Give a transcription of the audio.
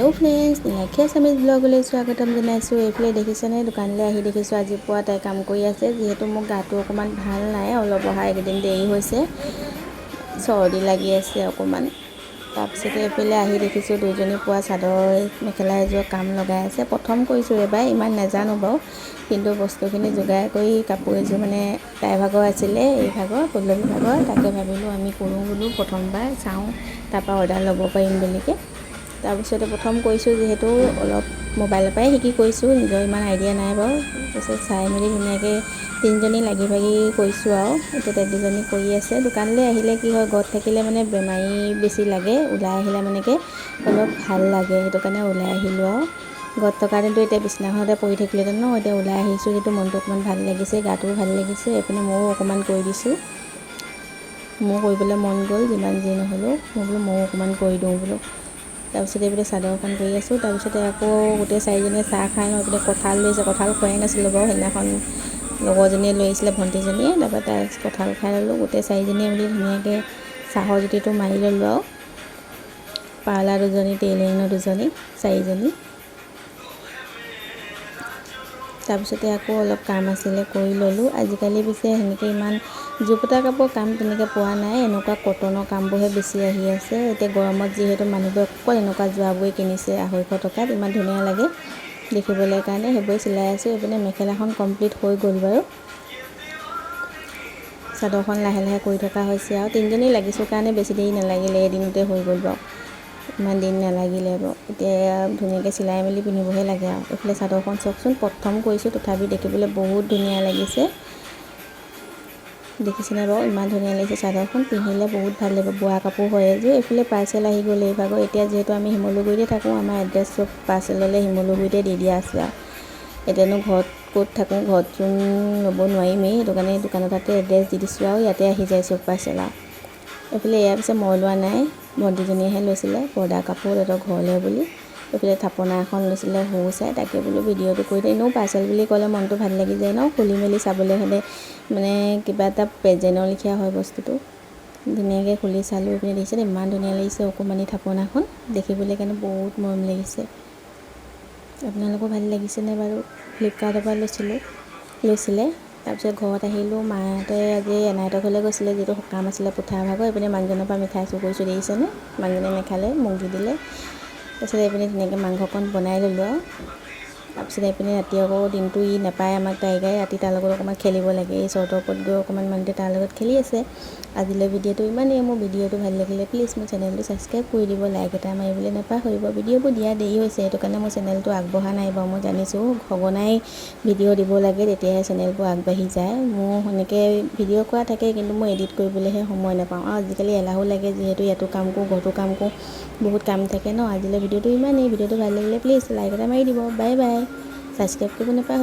Hello friends Neelakshi Assamese ब्लगলৈ স্বাগতম জনাইছোঁ। এইফালে দেখিছেনে দোকানলৈ আহি দেখিছোঁ আজি পুৱা তাই কাম কৰি আছে। যিহেতু মোৰ গাটো অকণমান ভাল নাই, অলপ অহা একদিন দেৰি হৈছে, চৰ্দি লাগি আছে অকণমান। তাৰপিছতে এইফালে আহি দেখিছোঁ দুইজনী পুৱা চাদৰ মেখেলা এযোৰ কাম লগাই আছে। প্ৰথম কৰিছোঁ এবাৰ, ইমান নাজানো বাৰু, কিন্তু বস্তুখিনি যোগাৰ কৰি কাপোৰ এযোৰ মানে তাইৰ ভাগৰ আছিলে, এই ভাগৰ পল্লৱী ভাগৰ, তাকে ভাবিলোঁ আমি কৰোঁ বোলো, প্ৰথমবাৰ চাওঁ, তাৰপৰা অৰ্ডাৰ ল'ব পাৰিম বুলিকৈ। তাৰপিছতে প্ৰথম কৰিছোঁ যিহেতু অলপ মোবাইলৰ পৰাই শিকি কৰিছোঁ, নিজৰ ইমান আইডিয়া নাই বাৰু। তাৰপিছত চাই মেলি ধুনীয়াকৈ তিনিজনী লাগি ভাগি কৰিছোঁ আৰু। এতিয়া দুজনী কৰি আছে। দোকানলৈ আহিলে কি হয়, ঘৰত থাকিলে মানে বেমাৰী বেছি লাগে, ওলাই আহিলে মানেকৈ অলপ ভাল লাগে, সেইটো কাৰণে ওলাই আহিলোঁ আৰু। ঘৰত থকা দিনটো এতিয়া বিছনাখনতে পৰি থাকিলেহেঁতেন ন, এতিয়া ওলাই আহিছোঁ যিটো মনটো অকণমান ভাল লাগিছে, গাটোও ভাল লাগিছে। এইপিনে ময়ো অকণমান কৰি দিছোঁ, মোৰ কৰিবলৈ মন গ'ল, যিমান যি নহ'লেও মই বোলো ময়ো অকণমান কৰি দিওঁ বোলো। তাৰপিছতে এইপিনে চাদৰখন কৰি আছোঁ। তাৰপিছতে আকৌ গোটেই চাৰিজনীয়ে চাহ খাই লওঁ। এইপিনে কঁঠাল লৈছে, কঁঠাল খোৱাই নাছিলোঁ বাৰু, সেইদিনাখন লগৰজনীয়ে লৈ আহিছিলে, ভণ্টিজনীয়ে, তাৰপৰা তাই কঁঠাল খাই ল'লোঁ। গোটেই চাৰিজনীয়ে মিলি ধুনীয়াকৈ চাহৰ জুতিটো মাৰি ল'লোঁ আৰু। পাৰ্লাৰ দুজনী, টেইলাৰিঙৰ দুজনী, চাৰিজনী। তাৰপিছতে আকৌ অলপ কাম আছিলে কৰি ল'লোঁ। আজিকালি পিছে সেনেকৈ ইমান জোপতা কাপোৰ কাম তেনেকৈ পোৱা নাই, এনেকুৱা কটনৰ কামবোৰহে বেছি আহি আছে। এতিয়া গৰমত যিহেতু মানুহবোৰে অকল এনেকুৱা যোৱাবোৰে কিনিছে 250 টকাত, ইমান ধুনীয়া লাগে দেখিবলৈ কাৰণে, সেইবোৰে চিলাই আছোঁ। এইপিনে মেখেলাখন কমপ্লিট হৈ গ'ল বাৰু, চাদৰখন লাহে লাহে কৰি থকা হৈছে আৰু। তিনিজনী লাগিছোঁ কাৰণে বেছি দেৰি নালাগিলে, এদিনতে হৈ গ'ল বাৰু, ইমান দিন নালাগিলে বাৰু। এতিয়া ধুনীয়াকৈ চিলাই মেলি পিন্ধিবহে লাগে আৰু। এইফালে চাদৰখন চাওকচোন, প্ৰথম কৰিছোঁ, তথাপি দেখিবলৈ বহুত ধুনীয়া লাগিছে। দেখিছেনে বাৰু, ইমান ধুনীয়া লাগিছে চাদৰখন, পিন্ধিলে বহুত ভাল লাগিব, বোৱা কাপোৰ হয় এযোৰ। এইফালে পাৰ্চেল আহি গ'ল এই ভাগৰ। এতিয়া যিহেতু আমি শিমলুগুৰিতে থাকোঁ, আমাৰ এড্ৰেছ চব পাৰ্চেললৈ শিমলুগুৰিতে দি দিয়া আছে আৰু। এতিয়ানো ঘৰত ক'ত থাকোঁ, ঘৰতচোন ল'ব নোৱাৰিমেই, সেইটো কাৰণে দোকানৰ তাতে এড্ৰেছ দি দিছোঁ আৰু, ইয়াতে আহি যায় চব পাৰ্চেল আৰু। এইফালে এয়া পিছে মই লোৱা নাই, ভণ্টিজনীয়েহে লৈছিলে, পৰ্দা কাপোৰ সিহঁতৰ ঘৰলৈ বুলি। এইফালে থাপনা এখন লৈছিলে সৰু চাই, তাকে বোলো ভিডিঅ'টো কৰি দিওঁ। এনেও পাৰ্চেল বুলি ক'লে মনটো ভাল লাগি যায় ন, খুলি মেলি চাবলৈ হ'লে মানে কিবা এটা প্ৰেজেণ্টৰ লেখীয়া হয় বস্তুটো। ধুনীয়াকৈ খুলি চালোঁ। এইপিনে দেখিছেনে ইমান ধুনীয়া লাগিছে অকণমানি থাপনাখন, দেখিবলৈ কাৰণে বহুত মৰম লাগিছে। আপোনালোকৰ ভাল লাগিছেনে বাৰু? ফ্লিপকাৰ্টৰ পৰা লৈছিলে। তাৰপিছত ঘৰত আহিলোঁ, মাহঁতে আজি এনাইহঁতৰ ঘৰলৈ গৈছিলে, যিহেতু সকাম আছিলে পুঠাৰ ভাগৰ। এইপিনে মানুহজনৰ পৰা মিঠাই চুৰ কৰিছোঁ, দেখিছেনে, মানুহজনে নেখালে, মোক দি দিলে। তাৰপিছত এইপিনে ধুনীয়াকৈ মাংসকণ বনাই ল'লোঁ আৰু। তাৰপিছত এইপিনে ৰাতি আকৌ দিনটো ই নাপায় আমাক টাইগাৰে, ৰাতি তাৰ লগত অকণমান খেলিব লাগে, এই চৰ্টৰ ওপৰত গৈ অকণমান মানুহটোৱে তাৰ লগত খেলি আছে। আজিলৈ ভিডিঅ'টো ইমানেই। মোৰ ভিডিঅ'টো ভাল লাগিলে প্লিজ মোৰ চেনেলটো ছাবস্ক্ৰাইব কৰি দিব, লাইক এটা মাৰিবলৈ নাপাহৰিব। ভিডিঅ'বোৰ দিয়া দেৰি হৈছে, সেইটো কাৰণে মোৰ চেনেলটো আগবঢ়া নাই বাৰু, মই জানিছোঁ। সঘনাই ভিডিঅ' দিব লাগে, তেতিয়াহে চেনেলবোৰ আগবাঢ়ি যায়। মোৰ সেনেকৈ ভিডিঅ' কৰা থাকে, কিন্তু মই এডিট কৰিবলৈহে সময় নাপাওঁ, আৰু আজিকালি এলাহো লাগে, যিহেতু ইয়াতো কাম কৰোঁ, ঘৰতো কাম কৰোঁ, বহুত কাম থাকে ন। আজিলৈ ভিডিঅ'টো ইমানেই। ভিডিঅ'টো ভাল লাগিলে প্লিজ লাইক এটা মাৰি দিব। বাই বাই, ছাবস্ক্ৰাইব কৰিব নাপাহৰিব।